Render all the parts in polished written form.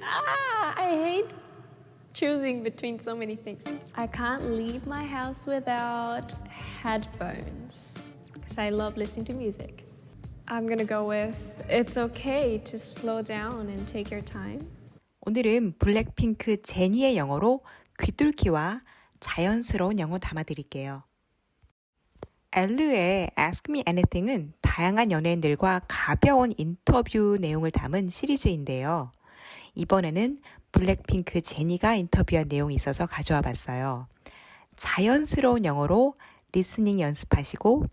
I hate choosing between so many things. I can't leave my house without headphones because I love listening to music. I'm gonna go with it's okay to slow down and take your time. 오늘은 블랙핑크 제니의 영어로 귀뚫기와 자연스러운 영어 담아드릴게요. 엘르의 Ask Me Anything은 다양한 연예인들과 가벼운 인터뷰 내용을 담은 시리즈인데요. 이번에는 블랙핑크 제니가 인터뷰한 내용이 있어서 가져와 봤어요. 자연스러운 영어로 리스닝 연습하시고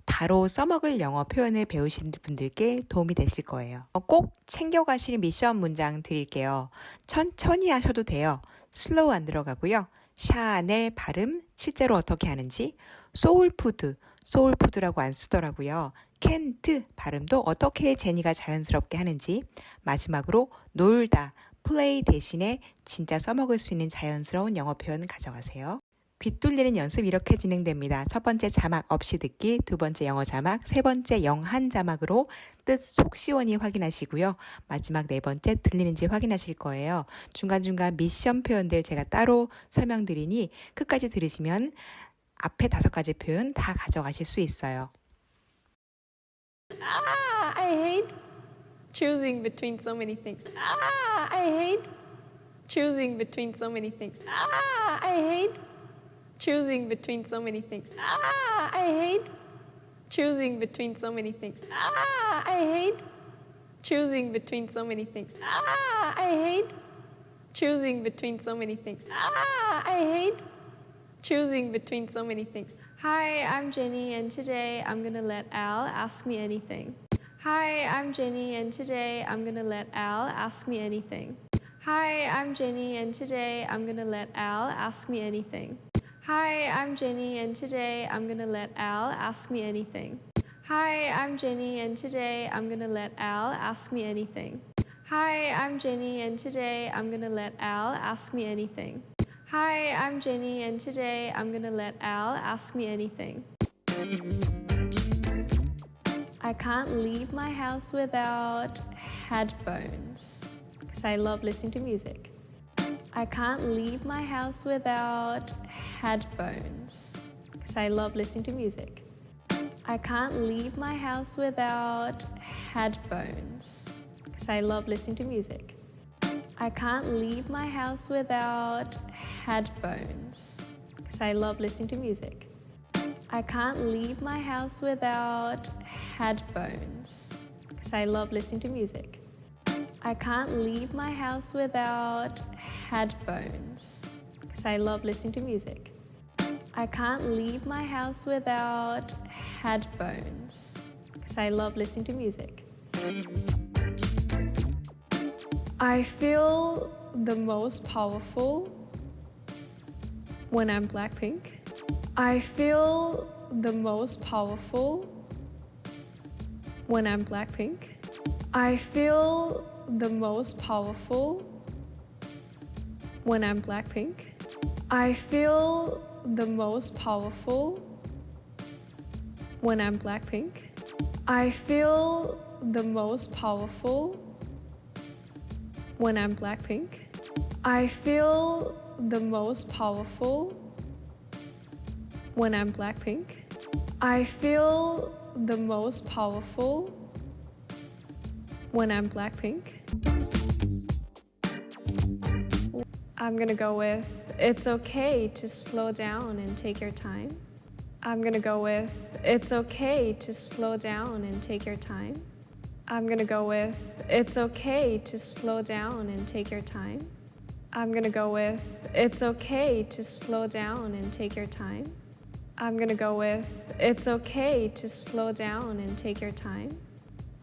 바로 써먹을 영어 표현을 배우시는 분들께 도움이 되실 거예요. 꼭 챙겨가실 미션 문장 드릴게요. 천천히 하셔도 돼요. 슬로우 안 들어가고요. 샤넬 발음 실제로 어떻게 하는지, 소울푸드라고 안 쓰더라고요. 캔트 발음도 어떻게 제니가 자연스럽게 하는지, 마지막으로 놀다, 플레이 대신에 진짜 써먹을 수 있는 자연스러운 영어 표현 가져가세요. 귀 뚫리는 연습 이렇게 진행됩니다. 첫 번째 자막 없이 듣기, 두 번째 영어 자막, 세 번째 영한 자막으로 뜻 속 시원히 확인하시고요. 마지막 네 번째 들리는지 확인하실 거예요. 중간중간 미션 표현들 제가 따로 설명드리니 끝까지 들으시면 앞에 5가지 표현 다 가져가실 수 있어요. I hate choosing between so many things. I hate choosing between so many things. I hate choosing between so many things. I hate choosing between so many things. I hate choosing between so many things. I hate choosing between so many things. I hate choosing between so many things. Hi, I'm Jenny, and today I'm gonna let Al ask me anything. Hi, I'm Jenny, and today I'm gonna let Al ask me anything. Hi, I'm Jenny, and today I'm gonna let Al ask me anything. Hi, I'm Jenny, and today I'm gonna let Al ask me anything. Hi, I'm Jenny, and today I'm gonna let Al ask me anything. Hi, I'm Jenny, and today I'm gonna let Al ask me anything. Hi, I'm Jenny, and today I'm gonna let Al ask me anything. I can't leave my house without headphones because I love listening to music. I can't leave my house without headphones because I love listening to music. I can't leave my house without headphones because I love listening to music. I can't leave my house without headphones because I love listening to music. I can't leave my house without headphones because I love listening to music. I can't leave my house without headphones because I love listening to music. I can't leave my house without headphones because I love listening to music. I feel the most powerful when I'm Blackpink. I feel the most powerful when I'm Blackpink. I feel the most powerful when I'm Blackpink. I feel the most powerful when I'm Blackpink. I feel the most powerful when I'm Blackpink. I feel the most powerful when I'm Blackpink. I feel the most powerful when I'm Blackpink. I'm gonna go with it's okay to slow down and take your time. I'm gonna go with it's okay to slow down and take your time. I'm gonna go with it's okay to slow down and take your time. I'm gonna go with it's okay to slow down and take your time. I'm gonna go with it's okay to slow down and take your time.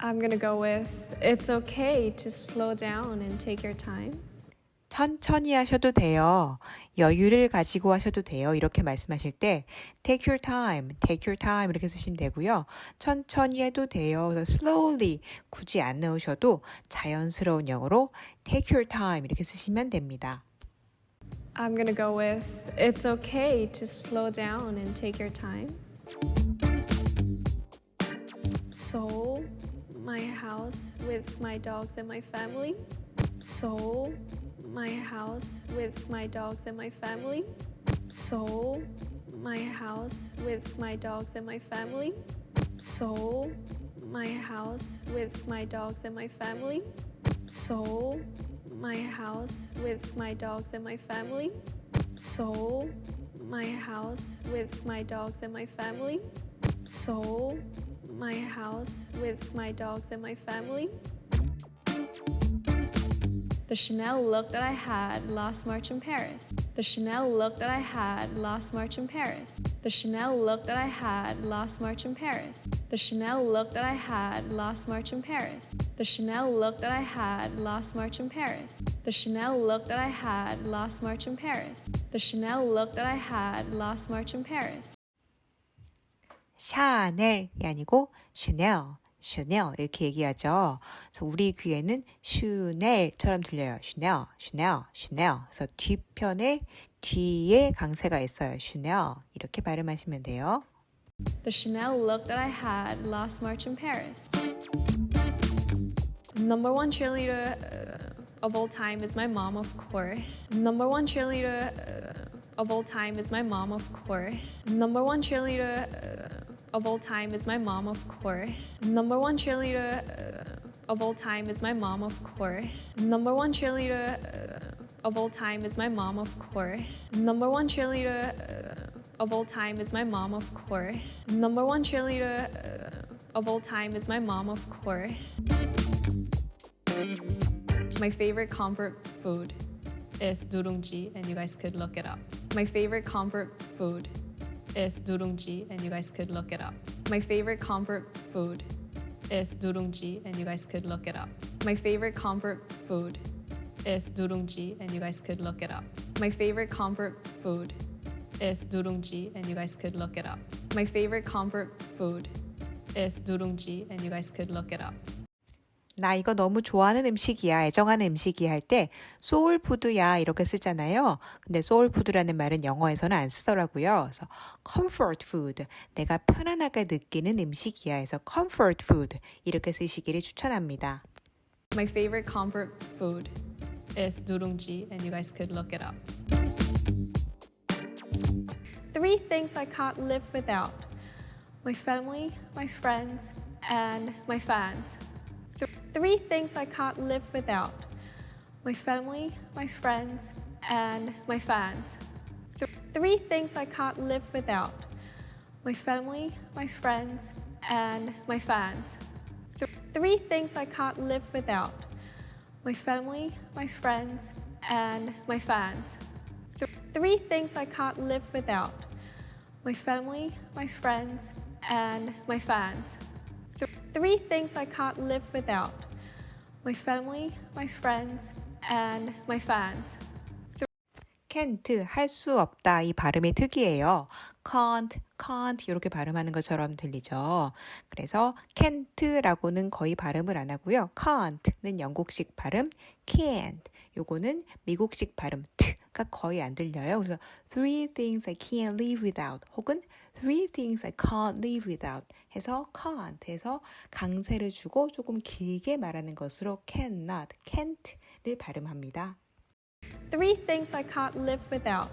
I'm gonna go with it's okay to slow down and take your time. 천천히 하셔도 돼요. 여유를 가지고 하셔도 돼요. 이렇게 말씀하실 때 take your time 이렇게 쓰시면 되고요. 천천히 해도 돼요. 그래서 slowly 굳이 안 넣으셔도 자연스러운 영어로 take your time 이렇게 쓰시면 됩니다. I'm gonna go with it's okay to slow down and take your time. Seoul, my house with my dogs and my family. Seoul, my house with my dogs and my family. Seoul, my house with my dogs and my family. Seoul, my house with my dogs and my family. Seoul, my house with my dogs and my family. Seoul, my house with my dogs and my family. Seoul, my house with my dogs and my family. The Chanel look that I had last March in Paris. The Chanel look that I had last March in Paris. The Chanel look that I had last March in Paris. The Chanel look that I had last March in Paris. The Chanel look that I had last March in Paris. The Chanel look that I had last March in Paris. The Chanel look that I had last March in Paris. 샤넬이 아니고 슈넬, 슈넬 이렇게 얘기하죠. 그래서 우리 귀에는 슈넬처럼 들려요. 슈넬, 슈넬, 슈넬. 그래서 뒤편에 뒤에 강세가 있어요. 슈넬 이렇게 발음하시면 돼요. The Chanel look that I had last March in Paris. Number one cheerleader of all time is my mom, of course. Number one cheerleader of all time is my mom, of course. Number one cheerleader of all time is my mom, of course. Number one cheerleader of all time is my mom, of course. Number one cheerleader of all time is my mom, of course. Number one cheerleader of all time is my mom, of course. Number one cheerleader of all time is my mom, of course. My favorite comfort food is durungji, and you guys could look it up. My favorite comfort food is durungji, and you guys could look it up. My favorite comfort food is durungji, and you guys could look it up. My favorite comfort food is durungji, and you guys could look it up. My favorite comfort food is durungji, and you guys could look it up. My favorite comfort food is durungji, and you guys could look it up. 나 이거 너무 좋아하는 음식이야, 애정하는 음식이야 할 때 소울푸드야 이렇게 쓰잖아요. 근데 소울푸드라는 말은 영어에서는 안 쓰더라고요. 그래서 comfort food, 내가 편안하게 느끼는 음식이야 해서 comfort food 이렇게 쓰시기를 추천합니다. My favorite comfort food is durungji, and you guys could look it up. 3 things I can't live without: my family, my friends, and my fans. 3 things I can't live without: my family, my friends, and my fans. 3 things I can't live without: my family, my friends, and my fans. 3 things I can't live without: my family, my friends, and my fans. 3 things I can't live without: my family, my friends, and my fans. 3 things I can't live without: my family, my friends, and my fans. can't, 할 수 없다 이 발음이 특이해요. can't 이렇게 발음하는 것처럼 들리죠. 그래서 can't라고는 거의 발음을 안 하고요. can't는 영국식 발음, can't 요거는 미국식 발음, t가 거의 안 들려요. 그래서 3 things I can't live without 혹은 3 things I can't live without 해서 can't 해서 강세를 주고 조금 길게 말하는 것으로 cannot, can't를 발음합니다. 3 things I can't live without: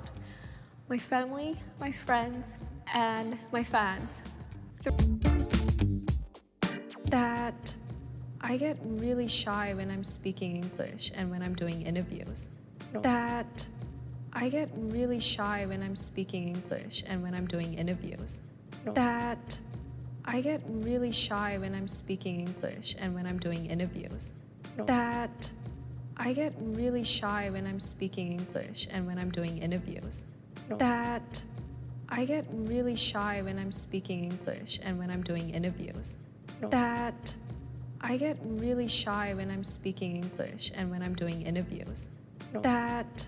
my family, my friends, and my fans. That I get really shy when I'm speaking English and when I'm doing interviews. That I get really shy when I'm speaking English and when I'm doing interviews. That I get really shy when I'm speaking English and when I'm doing interviews. That I get really shy when I'm speaking English and when I'm doing interviews. That I get really shy when I'm speaking English and when I'm doing interviews. That I get really shy when I'm speaking English and when I'm doing interviews. That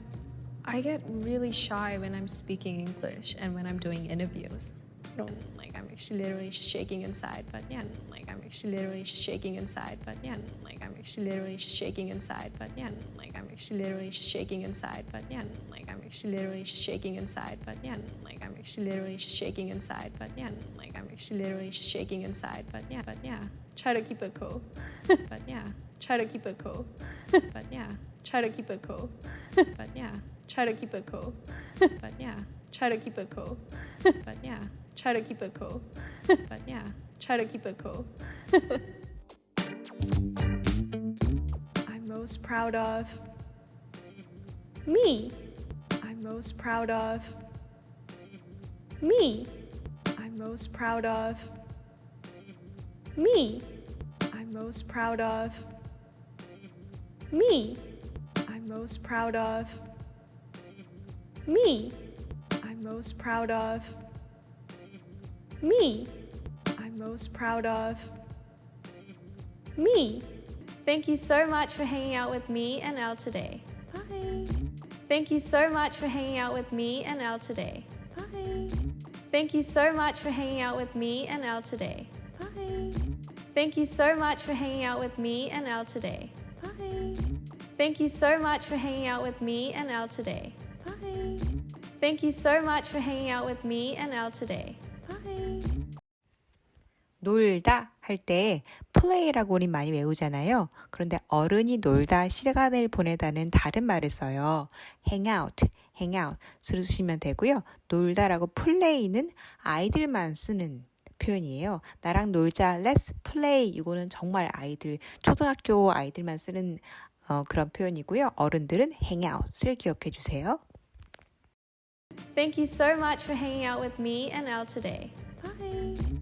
I get really shy when I'm speaking English and when I'm doing interviews. Like I'm actually literally shaking inside, but yeah, like I'm actually literally shaking inside, but yeah, like I'm actually literally shaking inside, but yeah, like I'm actually literally shaking inside, but yeah, like I'm actually literally shaking inside, but yeah, like I'm actually literally shaking inside, but yeah, like I'm actually literally shaking inside, but yeah, try to keep it cool. But yeah, try to keep it cool. But yeah, try to keep it cool. But yeah, try to keep it cool. But yeah, try to keep it cool. But yeah, try to keep it cool. But yeah, try to keep it cool. I'm most proud of me. I'm most proud of me. I'm most proud of me. I'm most proud of me. I'm most proud of me. I'm most proud of me. I'm most proud of me. Thank you so much for hanging out with me and Elle today. Bye. Thank you so much for hanging out with me and Elle today. Bye. Thank you so much for hanging out with me and Elle today. Bye. Thank you so much for hanging out with me and Elle today. Bye. Thank you so much for hanging out with me and Elle today. Bye. Thank you so much for hanging out with me and Elle today. Bye. 놀다 할 때 play라고 우리 많이 외우잖아요. 그런데 어른이 놀다 시간을 보내다는 다른 말을 써요. hang out 쓰시면 되고요. 놀다라고 play는 아이들만 쓰는 표현이에요. 나랑 놀자, let's play. 이거는 정말 아이들, 초등학교 아이들만 쓰는 그런 표현이고요. 어른들은 hang out을 기억해 주세요. Thank you so much for hanging out with me and Elle today. Bye.